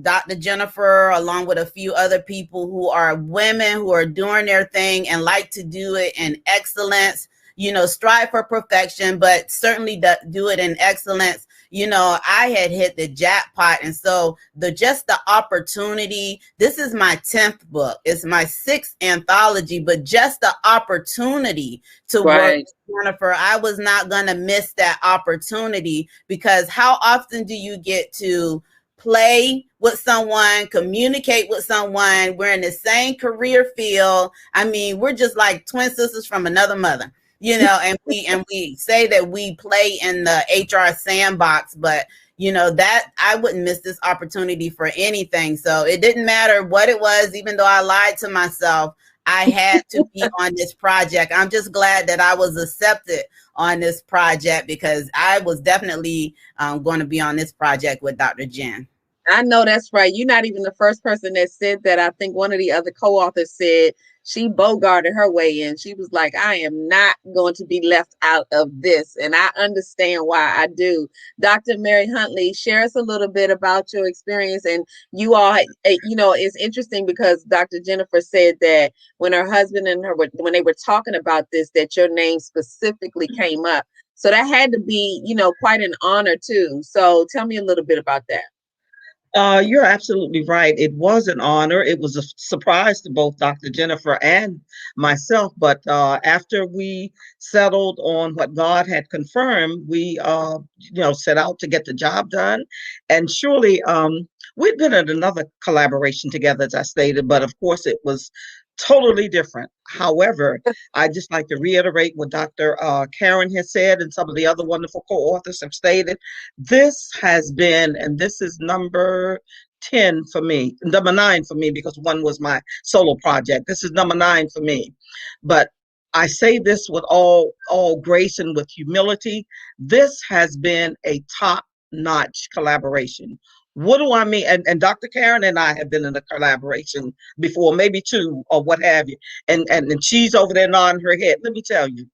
S5: Dr. Jennifer, along with a few other people who are women who are doing their thing and like to do it in excellence, strive for perfection, but certainly do it in excellence. I had hit the jackpot. And so just the opportunity, this is my 10th book. It's my 6th anthology, but just the opportunity to work with Jennifer, I was not going to miss that opportunity, because how often do you get to play with someone, communicate with someone? We're in the same career field. I mean, we're just like twin sisters from another mother. And we say that we play in the HR sandbox, but that I wouldn't miss this opportunity for anything. So it didn't matter what it was, even though I lied to myself, I had to be on this project. I'm just glad that I was accepted on this project, because I was definitely going to be on this project with Dr. Jen.
S1: I know that's right. You're not even the first person that said that. I think one of the other co-authors said she bogarted her way in. She was like, I am not going to be left out of this. And I understand why I do. Dr. Mary Huntley, share us a little bit about your experience. And you all, it's interesting because Dr. Jennifer said that when her husband and her, when they were talking about this, that your name specifically came up. So that had to be, quite an honor too. So tell me a little bit about that.
S7: You're absolutely right. It was an honor. It was a surprise to both Dr. Jennifer and myself. But after we settled on what God had confirmed, we, set out to get the job done. And surely we'd been in another collaboration together, as I stated, but of course it was totally different. However, I just like to reiterate what Dr. Karen has said, and some of the other wonderful co-authors have stated. This has been, and this is number 10 for me, number 9 for me, because one was my solo project. This is number 9 for me. But I say this with all grace and with humility. This has been a top-notch collaboration. What do I mean? And Dr. Karen and I have been in a collaboration before, maybe 2 or what have you. And she's over there nodding her head. Let me tell you,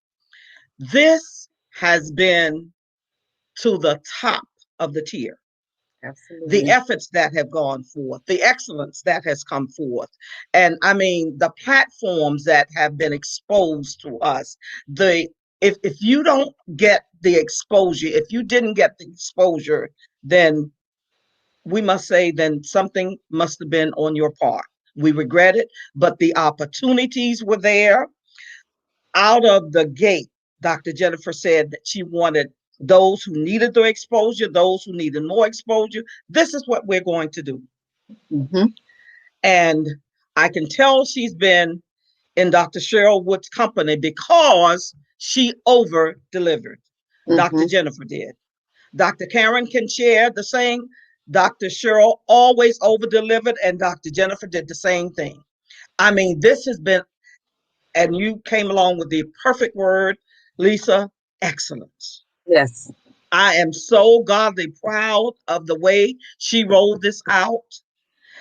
S7: this has been to the top of the tier.
S1: Absolutely.
S7: The efforts that have gone forth, the excellence that has come forth. And I mean, the platforms that have been exposed to us, if you don't get the exposure, if you didn't get the exposure, then we must say, then something must have been on your part. We regret it, but the opportunities were there. Out of the gate, Dr. Jennifer said that she wanted those who needed the exposure, those who needed more exposure. This is what we're going to do.
S1: Mm-hmm.
S7: And I can tell she's been in Dr. Cheryl Wood's company because she over delivered.
S1: Mm-hmm.
S7: Dr. Jennifer did. Dr. Karen can share the same. Dr. Cheryl always over-delivered, and Dr. Jennifer did the same thing. I mean, this has been, and you came along with the perfect word, Lisa, excellence.
S1: Yes.
S7: I am so godly proud of the way she rolled this out,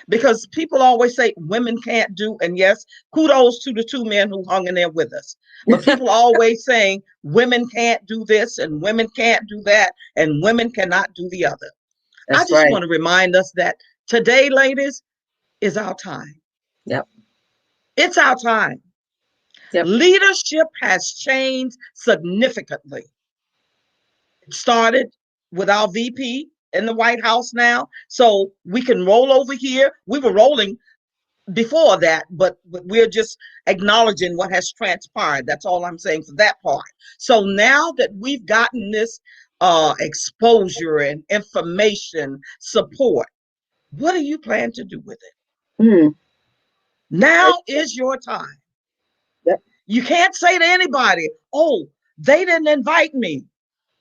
S7: because people always say women can't do, and yes, kudos to the 2 men who hung in there with us. But people always saying women can't do this and women can't do that and women cannot do the other.
S1: That's
S7: I just
S1: right.
S7: want to remind us that today, ladies, is our time.
S1: Yep.
S7: It's our time.
S1: Yep.
S7: Leadership has changed significantly. It started with our VP in the White House now, so we can roll over here. We were rolling before that, but we're just acknowledging what has transpired. That's all I'm saying for that part. So now that we've gotten this exposure and information support, what do you plan to do with it?
S1: Mm.
S7: Now is your time.
S1: Yep.
S7: You can't say to anybody, oh, they didn't invite me.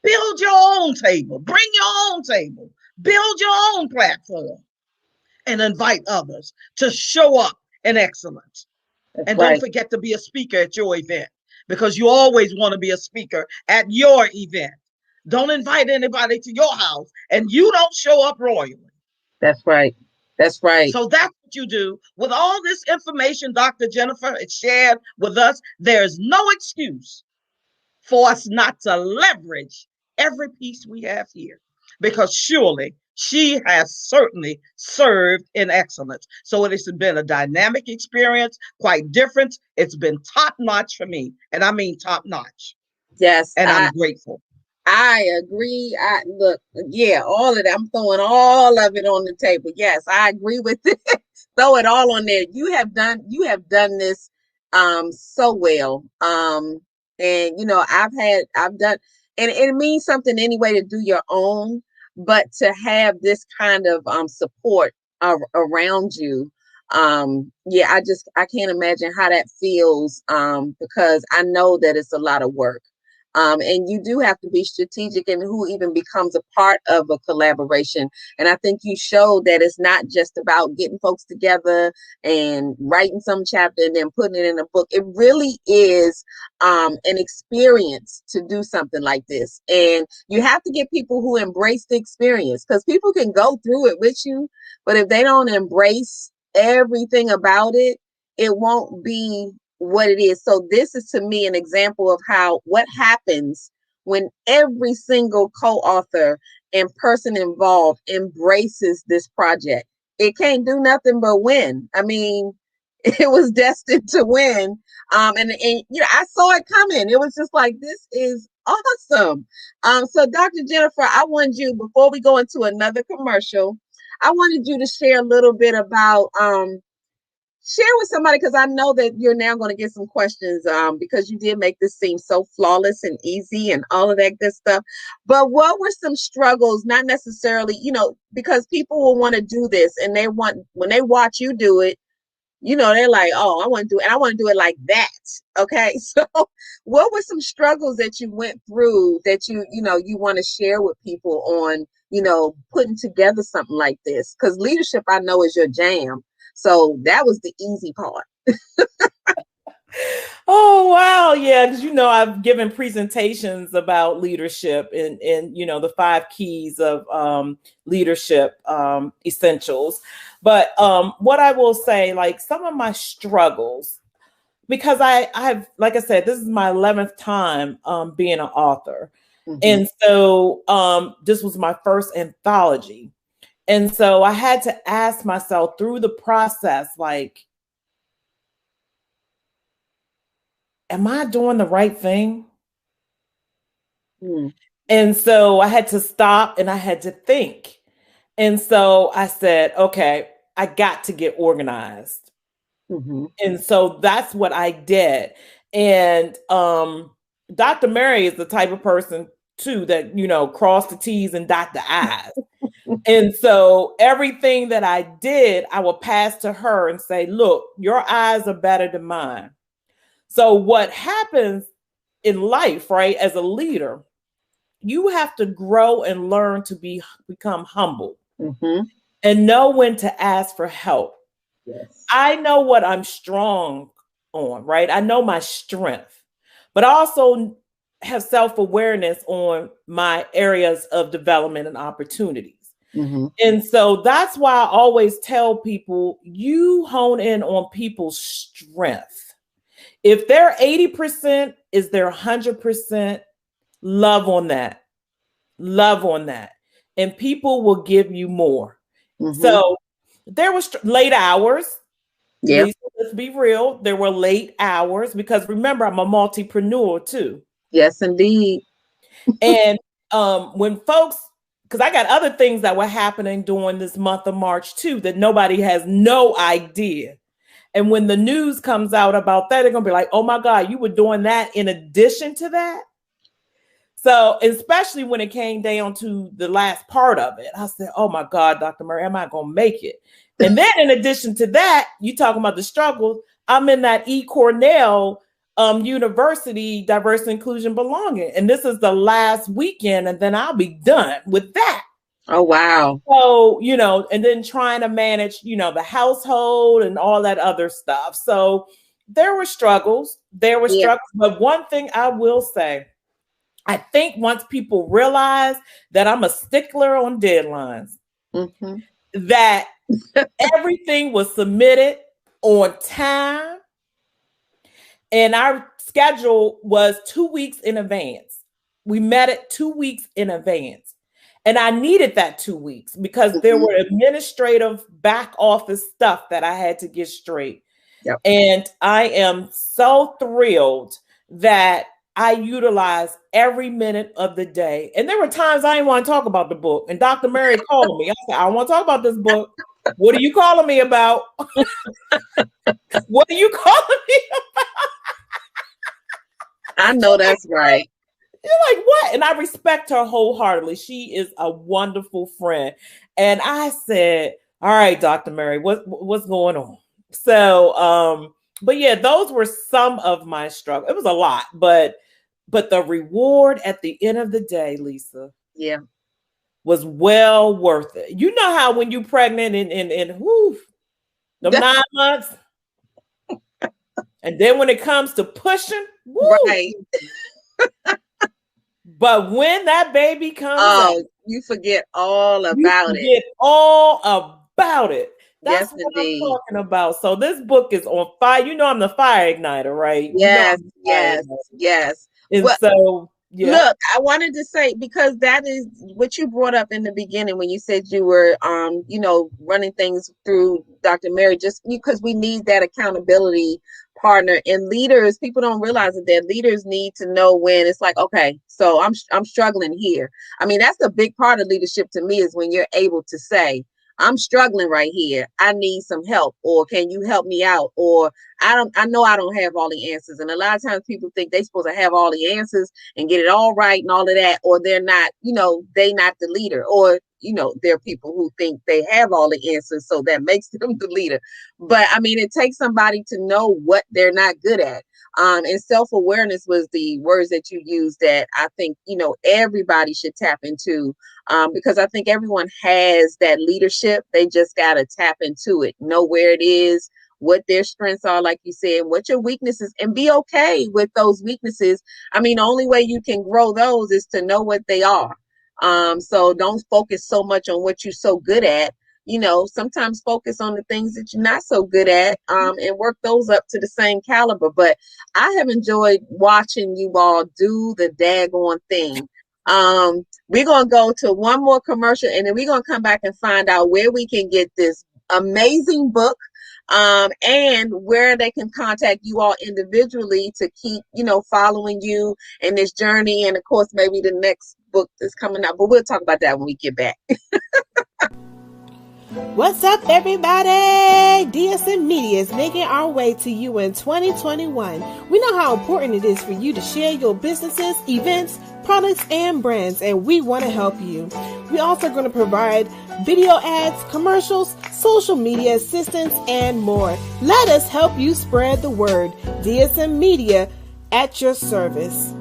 S7: Build your own table. Bring your own table. Build your own platform and invite others to show up in excellence.
S1: That's
S7: And
S1: right.
S7: don't forget to be a speaker at your event, because you always want to be a speaker at your event. Don't invite anybody to your house and you don't show up royally.
S1: That's right. That's right.
S7: So that's what you do. With all this information Dr. Jennifer has shared with us, there's no excuse for us not to leverage every piece we have here, because surely she has certainly served in excellence. So it has been a dynamic experience, quite different. It's been top notch for me, and I mean top notch.
S1: Yes,
S7: And I'm grateful.
S1: I agree. I look, yeah, all of that. I'm throwing all of it on the table. Yes, I agree with it. Throw it all on there. You have done this so well. And you know, I've done, and it means something anyway to do your own, but to have this kind of support around you. Yeah, I can't imagine how that feels because I know that it's a lot of work. And you do have to be strategic in who even becomes a part of a collaboration. And I think you showed that it's not just about getting folks together and writing some chapter and then putting it in a book. It really is an experience to do something like this. And you have to get people who embrace the experience, because people can go through it with you, but if they don't embrace everything about it, it won't be what it is. So this is to me an example of what happens when every single co-author and person involved embraces this project. It can't do nothing but win. I mean, it was destined to win. And you know, I saw it coming. It was just like, this is awesome. So Dr. Jennifer, I wanted you, before we go into another commercial, I wanted you to share a little bit about share with somebody, because I know that you're now going to get some questions because you did make this seem so flawless and easy and all of that good stuff. But what were some struggles, not necessarily, you know, because people will want to do this and when they watch you do it, you know, they're like, oh, I want to do it. And I want to do it like that. Okay. So what were some struggles that you went through that you want to share with people on, you know, putting together something like this? Because leadership, I know, is your jam. So that was the easy part.
S3: Oh, wow. Yeah. Because, you know, I've given presentations about leadership and you know, the 5 keys of leadership essentials. But what I will say, like some of my struggles, because I've, like I said, this is my 11th time being an author. Mm-hmm. And so this was my first anthology. And so I had to ask myself through the process, like, am I doing the right thing? Mm. And so I had to stop and I had to think. And so I said, okay, I got to get organized. Mm-hmm. And so that's what I did. And Dr. Mary is the type of person too that, you know, cross the T's and dot the I's. And so everything that I did, I would pass to her and say, look, your eyes are better than mine. So what happens in life, right, as a leader, you have to grow and learn to become humble, mm-hmm. and know when to ask for help. Yes. I know what I'm strong on, right? I know my strength, but I also have self-awareness on my areas of development and opportunities. Mm-hmm. And so that's why I always tell people, you hone in on people's strength. If they're 80%, is there 100%? Love on that. Love on that. And people will give you more. Mm-hmm. So there was late hours. Yeah. Let's be real. There were late hours because remember, I'm a multipreneur too.
S1: Yes, indeed.
S3: And when folks, because I got other things that were happening during this month of March too, that nobody has no idea. And when the news comes out about that, they're going to be like, oh my God, you were doing that in addition to that? So especially when it came down to the last part of it, I said, oh my God, Dr. Murray, am I going to make it? And then in addition to that, you talking about the struggle, I'm in that Cornell University Diversity, Inclusion, Belonging. And this is the last weekend, and then I'll be done with that.
S1: Oh, wow.
S3: So, you know, and then trying to manage, you know, the household and all that other stuff. So there were struggles. But one thing I will say, I think once people realize that I'm a stickler on deadlines, mm-hmm. that everything was submitted on time, and our schedule was 2 weeks in advance. We met it 2 weeks in advance. And I needed that 2 weeks because mm-hmm. there were administrative back office stuff that I had to get straight. Yep. And I am so thrilled that I utilize every minute of the day. And there were times I didn't want to talk about the book. And Dr. Mary called me. I said, I don't want to talk about this book. What are you calling me about? What are you calling me about?
S1: I know that's right.
S3: You're like, what? And I respect her wholeheartedly. She is a wonderful friend. And I said, all right, Dr. Mary, what's going on? So, but yeah, those were some of my struggles. It was a lot, but the reward at the end of the day, Lisa,
S1: yeah,
S3: was well worth it. You know how when you're pregnant and whoo, the 9 months, and then when it comes to pushing, woo,
S1: right.
S3: But when that baby comes out,
S1: you forget all about it.
S3: Forget all about it. That's
S1: yes,
S3: what
S1: indeed.
S3: I'm talking about. So this book is on fire. You know I'm the fire igniter, right?
S1: Yes,
S3: you know
S1: yes.
S3: And
S1: well,
S3: so, yeah.
S1: Look, I wanted to say, because that is what you brought up in the beginning when you said you were, running things through Dr. Mary, just because we need that accountability partner. And leaders, people don't realize that leaders need to know when it's like, okay, so I'm struggling here. I mean, that's a big part of leadership to me, is when you're able to say, I'm struggling right here. I need some help, or can you help me out? Or I know I don't have all the answers. And a lot of times people think they're supposed to have all the answers and get it all right and all of that, or they're not, they not the leader, or, there are people who think they have all the answers, so that makes them the leader. But I mean, it takes somebody to know what they're not good at. And self-awareness was the words that you used that I think, everybody should tap into, because I think everyone has that leadership. They just got to tap into it, know where it is, what their strengths are, like you said, what your weaknesses, and be okay with those weaknesses. I mean, the only way you can grow those is to know what they are. So don't focus so much on what you're so good at. Sometimes focus on the things that you're not so good at, and work those up to the same caliber. But I have enjoyed watching you all do the daggone thing. We're going to go to one more commercial, and then we're going to come back and find out where we can get this amazing book, and where they can contact you all individually to keep, following you in this journey. And of course, maybe the next book is coming out, but we'll talk about that when we get back.
S8: What's up, everybody? DSM Media is making our way to you in 2021. We know how important it is for you to share your businesses, events, products, and brands, and we want to help you. We're also going to provide video ads, commercials, social media assistance, and more. Let us help you spread the word. DSM Media, at your service.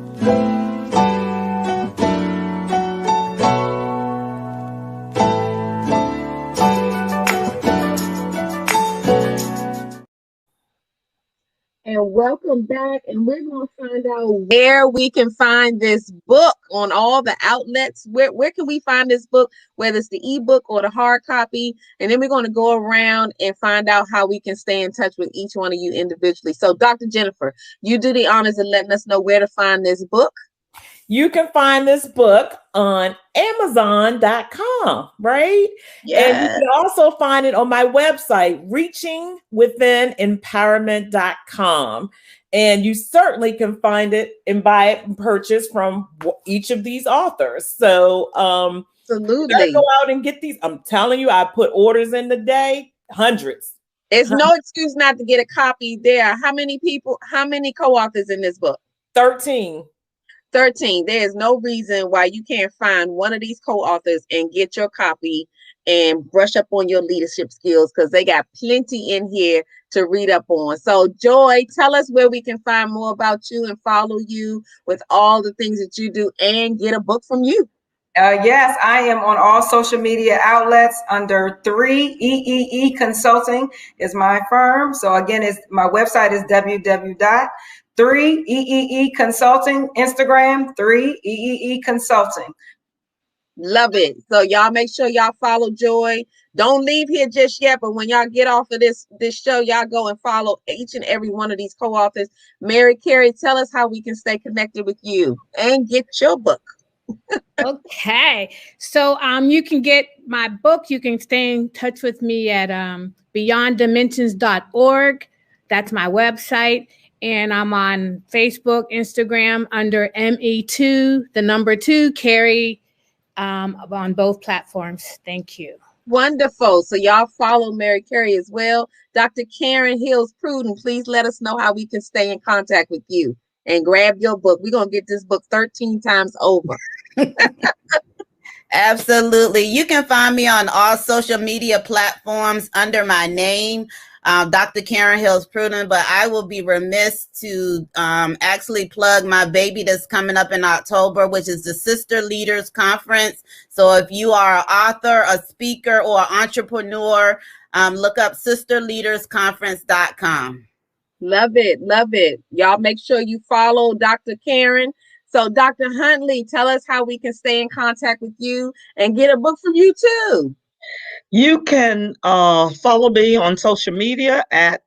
S1: And welcome back. And we're going to find out where we can find this book on all the outlets. Where can we find this book, whether it's the ebook or the hard copy? And then we're going to go around and find out how we can stay in touch with each one of you individually. So, Dr. Jennifer, you do the honors of letting us know where to find this book.
S3: You can find this book on Amazon.com, right?
S1: Yes.
S3: And you can also find it on my website, reachingwithinempowerment.com. And you certainly can find it and buy it and purchase from each of these authors. So
S1: absolutely,
S3: go out and get these. I'm telling you, I put orders in the day, hundreds.
S1: It's no excuse not to get a copy there. How many co-authors in this book?
S3: 13.
S1: There is no reason why you can't find one of these co-authors and get your copy and brush up on your leadership skills, because they got plenty in here to read up on. So, Joy, tell us where we can find more about you and follow you with all the things that you do and get a book from you.
S2: Yes, I am on all social media outlets under 3EEE Consulting is my firm. So again, my website is www.3EEE Consulting, Instagram 3EEE Consulting.
S1: Love it. So y'all make sure y'all follow Joy. Don't leave here just yet, but when y'all get off of this show, y'all go and follow each and every one of these co-authors. Mary Carey, tell us how we can stay connected with you and get your book.
S4: Okay. So you can get my book. You can stay in touch with me at beyonddimensions.org. That's my website. And I'm on Facebook, Instagram under ME2, the number 2, Carrie, on both platforms. Thank you.
S1: Wonderful. So y'all follow Mary Carey as well. Dr. Karen Hills Pruden, please let us know how we can stay in contact with you and grab your book. We're going to get this book 13 times over.
S5: Absolutely. You can find me on all social media platforms under my name, Dr. Karen Hills Pruden, but I will be remiss to actually plug my baby that's coming up in October, which is the Sister Leaders Conference. So if you are an author, a speaker, or an entrepreneur, look up sisterleadersconference.com.
S1: Love it. Love it. Y'all make sure you follow Dr. Karen. So Dr. Huntley, tell us how we can stay in contact with you and get a book from you too.
S7: You can follow me on social media at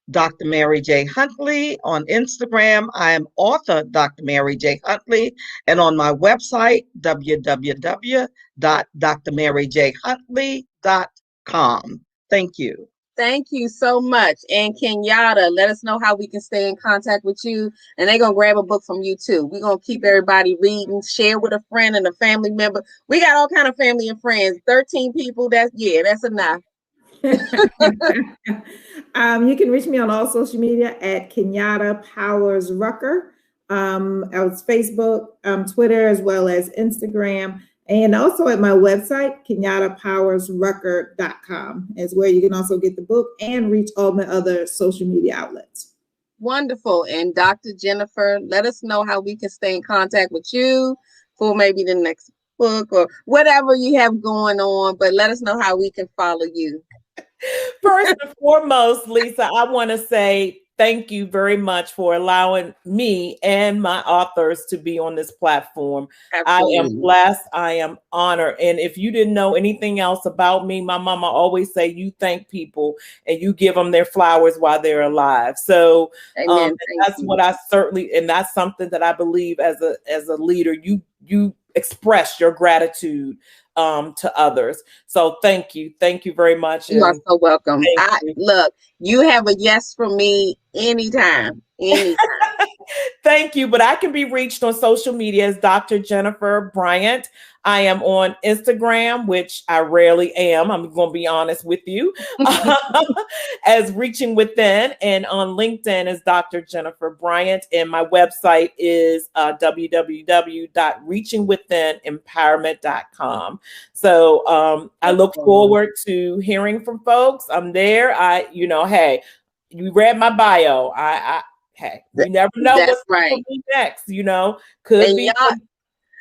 S7: Dr. Mary J. Huntley. On Instagram, I am author Dr. Mary J. Huntley. And on my website, www.drmaryjhuntley.com. Thank you.
S1: Thank you so much. And Kenyatta, let us know how we can stay in contact with you. And they're going to grab a book from you too. We're going to keep everybody reading, share with a friend and a family member. We got all kind of family and friends. 13 people, that's enough.
S6: You can reach me on all social media at Kenyatta Powers Rucker. It's Facebook, Twitter, as well as Instagram. And also at my website, KenyattaPowersRucker.com is where you can also get the book and reach all my other social media outlets.
S1: Wonderful. And Dr. Jennifer, let us know how we can stay in contact with you for maybe the next book or whatever you have going on, but let us know how we can follow you.
S3: First and foremost, Lisa, I want to say thank you very much for allowing me and my authors to be on this platform. Absolutely. I am blessed. I am honored. And if you didn't know anything else about me, my mama always say you thank people and you give them their flowers while they're alive. So that's what I certainly, and that's something that I believe as a leader, you express your gratitude to others. So thank you very much.
S1: You are so welcome. Look, you have a yes from me anytime.
S3: Thank you. But I can be reached on social media as Dr. Jennifer Bryant. I am on Instagram, which I rarely am. I'm going to be honest with you, as Reaching Within, and on LinkedIn as Dr. Jennifer Bryant. And my website is www.reachingwithinempowerment.com. So I look forward to hearing from folks. I'm there. Hey, you read my bio. Hey, we never know what's going to be next. Could
S1: and
S3: be.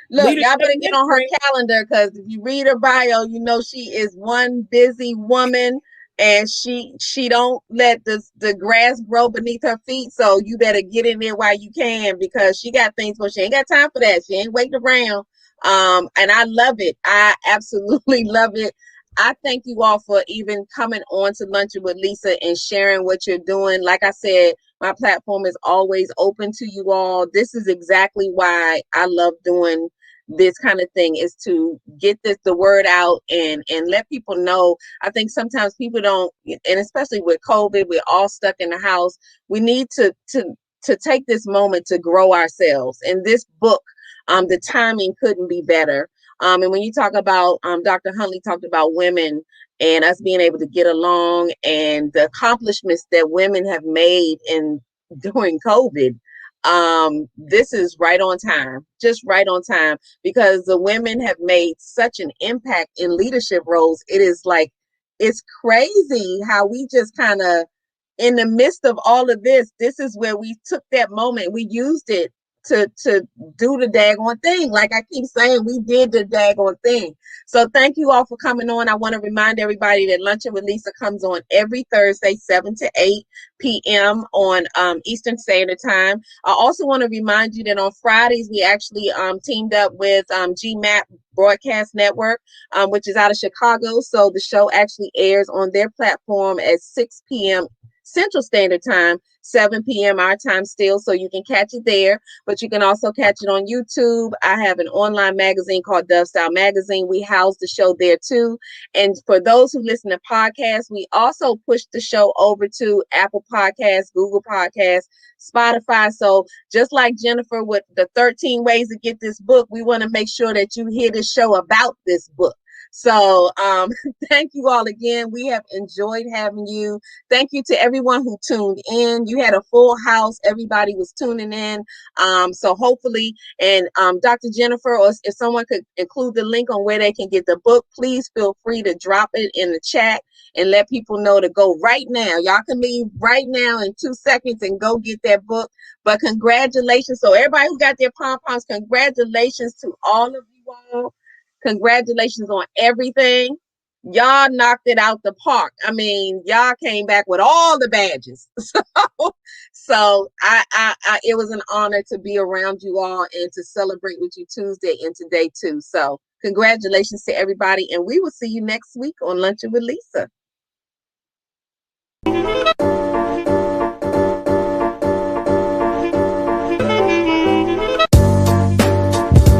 S1: Look, y'all better get on her calendar, because if you read her bio, you know she is one busy woman, and she don't let the grass grow beneath her feet. So you better get in there while you can, because she got things going. She ain't got time for that. She ain't waiting around. And I love it. I absolutely love it. I thank you all for even coming on to Lunchin with Lisa and sharing what you're doing. Like I said, my platform is always open to you all. This is exactly why I love doing this kind of thing, is to get the word out and let people know. I think sometimes people don't, and especially with COVID, we're all stuck in the house. We need to take this moment to grow ourselves. And this book, the timing couldn't be better. And when you talk about, Dr. Huntley talked about women and us being able to get along and the accomplishments that women have made during COVID. This is right on time, just right on time, because the women have made such an impact in leadership roles. It is like, it's crazy how we just kind of, in the midst of all of this is where we took that moment. We used it to do the daggone thing. Like I keep saying, we did the daggone thing. So thank you all for coming on. I want to remind everybody that Lunchin with Lisa comes on every Thursday, 7 to 8 p.m. on Eastern Standard Time. I also want to remind you that on Fridays, we actually teamed up with GMAP Broadcast Network, which is out of Chicago. So the show actually airs on their platform at 6 p.m. Central Standard Time, 7 p.m. our time still, so you can catch it there. But you can also catch it on YouTube. I have an online magazine called Dove Style Magazine. We house the show there too. And for those who listen to podcasts, we also push the show over to Apple Podcasts, Google Podcasts, Spotify. So just like Jennifer with the 13 ways to get this book, we want to make sure that you hear this show about this book. So thank you all again. We have enjoyed having you. Thank you to everyone who tuned in. You had a full house. Everybody was tuning in. So hopefully, and Dr. Jennifer, or if someone could include the link on where they can get the book, please feel free to drop it in the chat and let people know to go right now. Y'all can leave right now in 2 seconds and go get that book. But congratulations. So everybody who got their pom-poms, congratulations to all of you all. Congratulations on everything. Y'all knocked it out the park. I mean, y'all came back with all the badges. So it was an honor to be around you all and to celebrate with you Tuesday and today too. So congratulations to everybody. And we will see you next week on Lunchin with Lisa.